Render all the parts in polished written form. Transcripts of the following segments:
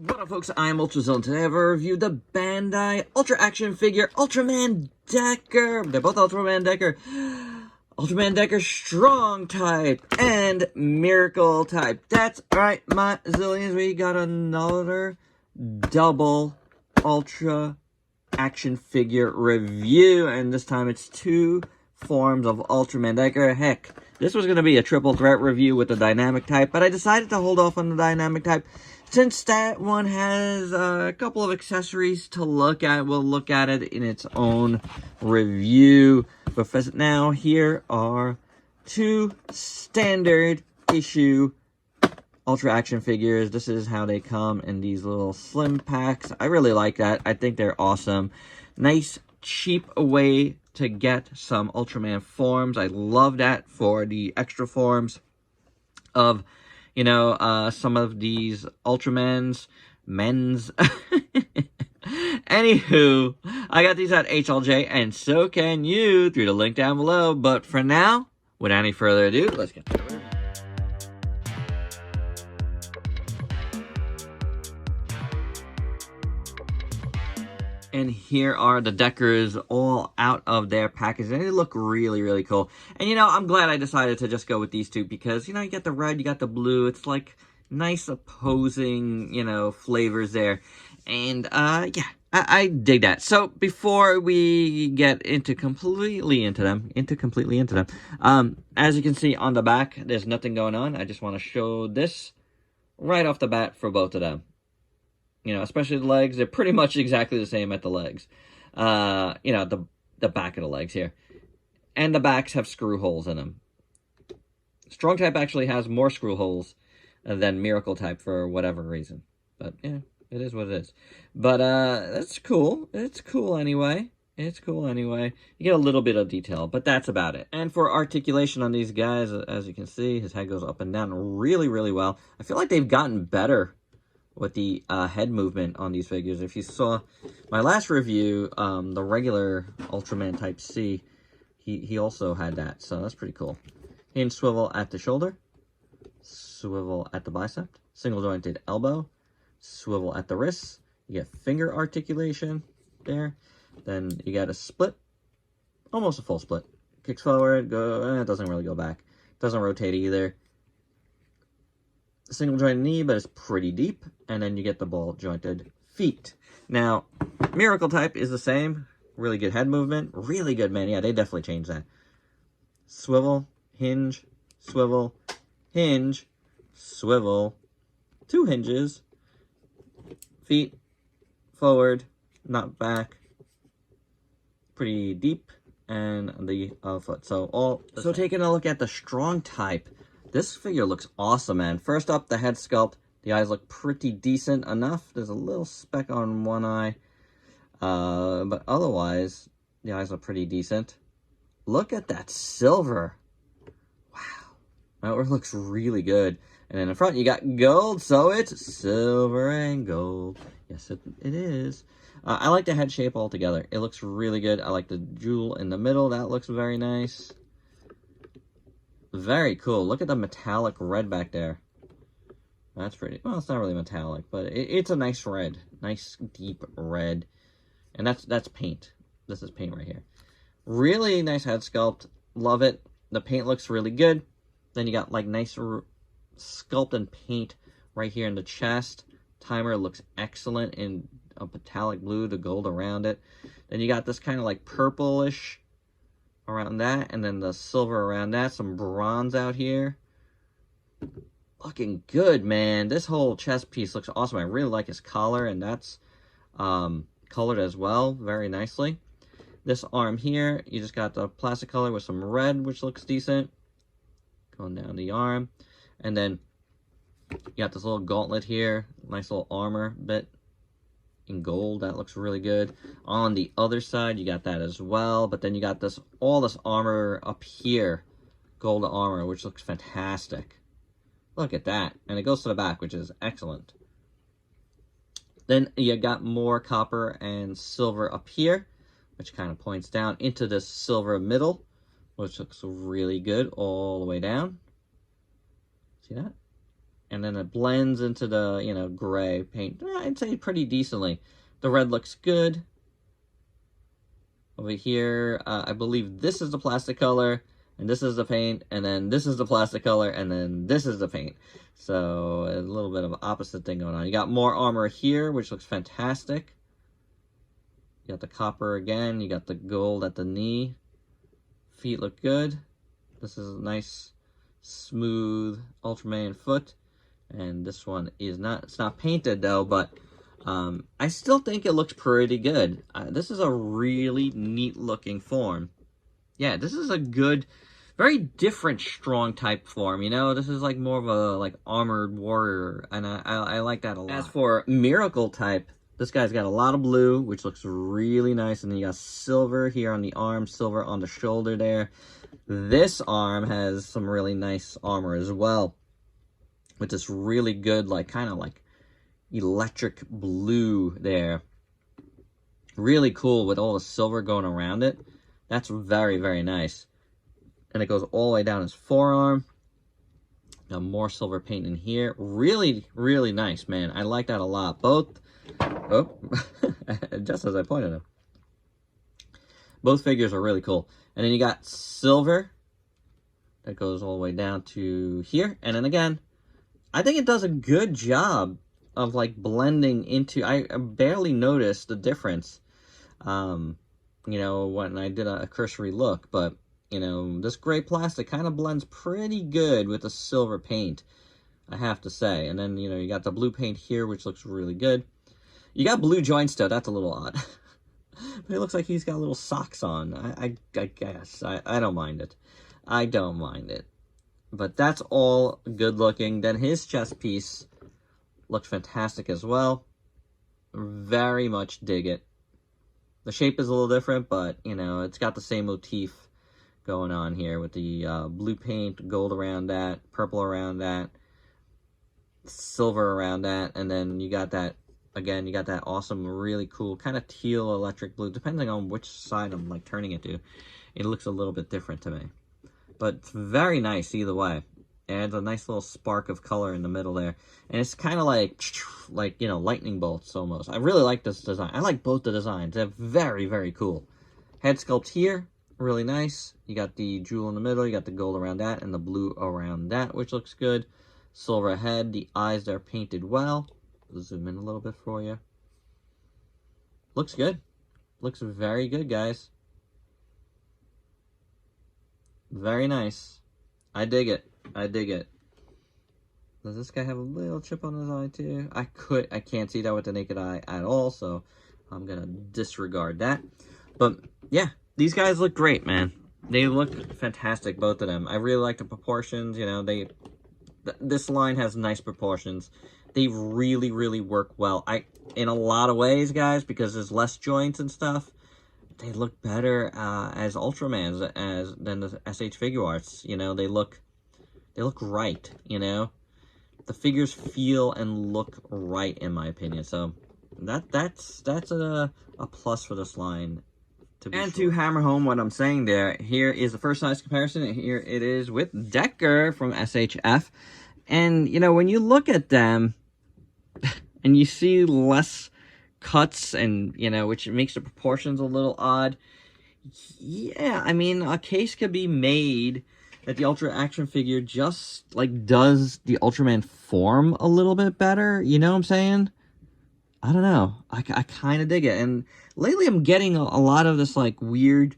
What up, folks? I'm Ultrazone. Today I have a review the Bandai Ultra Action Figure Ultraman Decker. They're both Ultraman Decker. Ultraman Decker Strong Type and Miracle Type. That's right, my zillions. We got another double Ultra Action Figure review. And this time it's two forms of Ultraman Decker. Heck, this was going to be a triple threat review with the Dynamic Type, but I decided to hold off on the Dynamic Type since that one has a couple of accessories to look at. We'll look at it in its own review. But for now, here are two standard issue Ultra Action figures. This is how they come in these little slim packs. I really like that. I think they're awesome. Nice, cheap way to get some Ultraman forms. I love that for the extra forms of, you know, some of these Ultramans, men's. Anywho, I got these at HLJ, and so can you through the link down below. But for now, without any further ado, let's get to it. And here are the Deckers all out of their package. And they look really, really cool. And, you know, I'm glad I decided to just go with these two because, you know, you got the red, you got the blue. It's like nice opposing, you know, flavors there. And, yeah, I dig that. So before we get completely into them, as you can see on the back, there's nothing going on. I just want to show this right off the bat for both of them. You know, especially the legs, they're pretty much exactly the same at the legs. You know, the back of the legs here. And the backs have screw holes in them. Strong Type actually has more screw holes than Miracle Type for whatever reason. But, yeah, it is what it is. But, that's cool. It's cool anyway. It's cool anyway. You get a little bit of detail, but that's about it. And for articulation on these guys, as you can see, his head goes up and down really, really well. I feel like they've gotten better with the head movement on these figures. If you saw my last review, the regular Ultraman Type C, he also had that, so that's pretty cool. Hinge swivel at the shoulder, swivel at the bicep, single jointed elbow, swivel at the wrist. You get finger articulation there. Then you got a split, almost a full split. Kicks forward, it doesn't really go back. Doesn't rotate either. Single jointed knee, but it's pretty deep. And then you get the ball jointed feet. Now, Miracle Type is the same. Really good head movement. Really good, man. Yeah, they definitely changed that. Swivel, hinge, swivel, hinge, swivel. Two hinges. Feet, forward, not back. Pretty deep. And the foot. So taking a look at the Strong Type. This figure looks awesome, man. First up, the head sculpt. The eyes look pretty decent enough. There's a little speck on one eye. But otherwise, the eyes look pretty decent. Look at that silver. Wow. That looks really good. And in the front, you got gold, so it's silver and gold. Yes, it is. I like the head shape altogether. It looks really good. I like the jewel in the middle. That looks very nice. Very cool. Look at the metallic red back there. That's pretty. Well, it's not really metallic, but it's a nice red. Nice, deep red. And that's paint. This is paint right here. Really nice head sculpt. Love it. The paint looks really good. Then you got, like, nice sculpt and paint right here in the chest. Timer looks excellent in a metallic blue, the gold around it. Then you got this kind of, like, purplish around that, and then the silver around that, some bronze out here. Looking good, man. This whole chest piece looks awesome. I really like his collar, and that's colored as well very nicely. This arm here, you just got the plastic color with some red, which looks decent. Going down the arm. And then you got this little gauntlet here. Nice little armor bit in gold. That looks really good. On the other side, you got that as well. But then you got all this armor up here. Gold armor, which looks fantastic. Look at that. And it goes to the back, which is excellent. Then you got more copper and silver up here, which kind of points down into this silver middle, which looks really good all the way down. See that? And then it blends into the, you know, gray paint. I'd say pretty decently. The red looks good. Over here, I believe this is the plastic color, and this is the paint, and then this is the plastic color, and then this is the paint. So a little bit of an opposite thing going on. You got more armor here, which looks fantastic. You got the copper again. You got the gold at the knee. Feet look good. This is a nice, smooth Ultraman foot. And this one is not, it's not painted though, but I still think it looks pretty good. This is a really neat looking form. Yeah, this is a good, very different strong type form, you know? This is like more of a like armored warrior, and I like that a lot. As for miracle type, this guy's got a lot of blue, which looks really nice, and then you got silver here on the arm, silver on the shoulder there. This arm has some really nice armor as well, with this really good, like, kind of like electric blue there. Really cool with all the silver going around it. That's very, very nice. And it goes all the way down his forearm. Got more silver paint in here. Really, really nice, man. I like that a lot. Both, oh, just as I pointed out. Both figures are really cool. And then you got silver. That goes all the way down to here. And then again, I think it does a good job of like blending into, I barely noticed the difference, you know, when I did a cursory look, but, you know, this gray plastic kind of blends pretty good with the silver paint, I have to say. And then, you know, you got the blue paint here, which looks really good. You got blue joints though, that's a little odd. But it looks like he's got little socks on. I guess, I don't mind it. I don't mind it. But that's all good looking. Then his chest piece looks fantastic as well. Very much dig it. The shape is a little different, but, you know, it's got the same motif going on here with the blue paint, gold around that, purple around that, silver around that, and then you got that, again, you got that awesome, really cool, kind of teal electric blue, depending on which side I'm, like, turning it to. It looks a little bit different to me. But it's very nice either way. It adds a nice little spark of color in the middle there. And it's kind of like, you know, lightning bolts almost. I really like this design. I like both the designs. They're very, very cool. Head sculpt here, really nice. You got the jewel in the middle. You got the gold around that and the blue around that, which looks good. Silver head. The eyes, they're painted well. I'll zoom in a little bit for you. Looks good. Looks very good, guys. Very nice. I dig it. I dig it. Does this guy have a little chip on his eye too? I can't see that with the naked eye at all, so I'm gonna disregard that. But yeah, these guys look great, man. They look fantastic, both of them. I really like the proportions, you know, this line has nice proportions. They really, really work well. In a lot of ways, guys, because there's less joints and stuff, they look better as Ultramans than the SH Figure Arts. You know, they look right, you know. The figures feel and look right, in my opinion. So that's a plus for this line. To hammer home what I'm saying there, here is the first size comparison, and here it is with Decker from SHF. And, you know, when you look at them, and you see less cuts, and, you know, which makes the proportions a little odd, yeah, I mean, a case could be made that the Ultra action figure just, like, does the Ultraman form a little bit better, you know what I'm saying? I don't know, I kind of dig it, and lately I'm getting a lot of this, like, weird,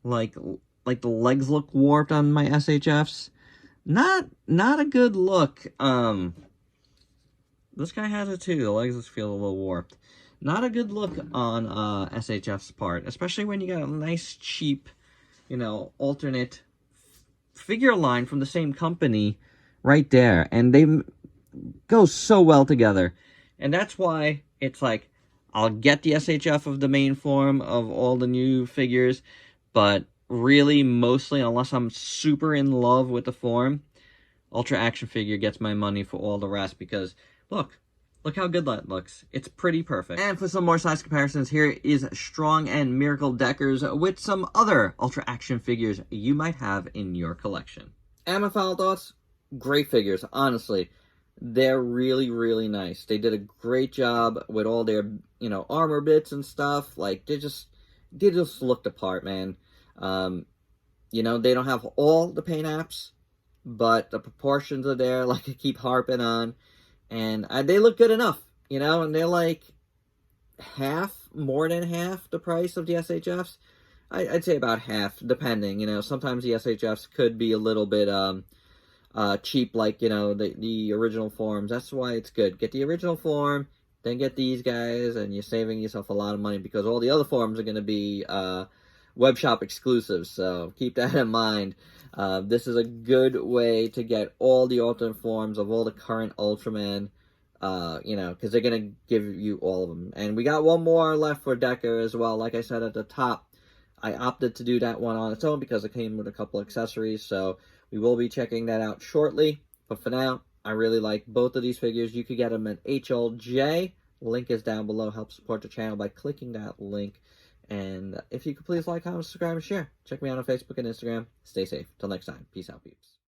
like the legs look warped on my SHFs. Not a good look. This guy has it too, the legs just feel a little warped. Not a good look on SHF's part, especially when you got a nice, cheap, you know, alternate figure line from the same company right there. And they go so well together. And that's why it's like, I'll get the SHF of the main form of all the new figures, but really, mostly, unless I'm super in love with the form, Ultra action figure gets my money for all the rest, because look how good that looks. It's pretty perfect. And for some more size comparisons, here is Strong and Miracle Deckers with some other Ultra action figures you might have in your collection. And my final thoughts, great figures, honestly. They're really, really nice. They did a great job with all their, you know, armor bits and stuff. Like, they just look the part, man. You know, they don't have all the paint apps, but the proportions are there, like I keep harping on. And they look good enough, you know, and they're like more than half the price of the SHFs. I'd say about half, depending, you know. Sometimes the SHFs could be a little bit, cheap, like, you know, the original forms. That's why it's good. Get the original form, then get these guys, and you're saving yourself a lot of money, because all the other forms are going to be web shop exclusives, so keep that in mind. This is a good way to get all the alternate forms of all the current Ultraman, you know, because they're going to give you all of them. And we got one more left for Decker as well. Like I said at the top, I opted to do that one on its own because it came with a couple accessories, so we will be checking that out shortly. But for now, I really like both of these figures. You could get them at HLJ. Link is down below. Help support the channel by clicking that link. And if you could please like, comment, subscribe, and share. Check me out on Facebook and Instagram. Stay safe. Till next time. Peace out, peeps.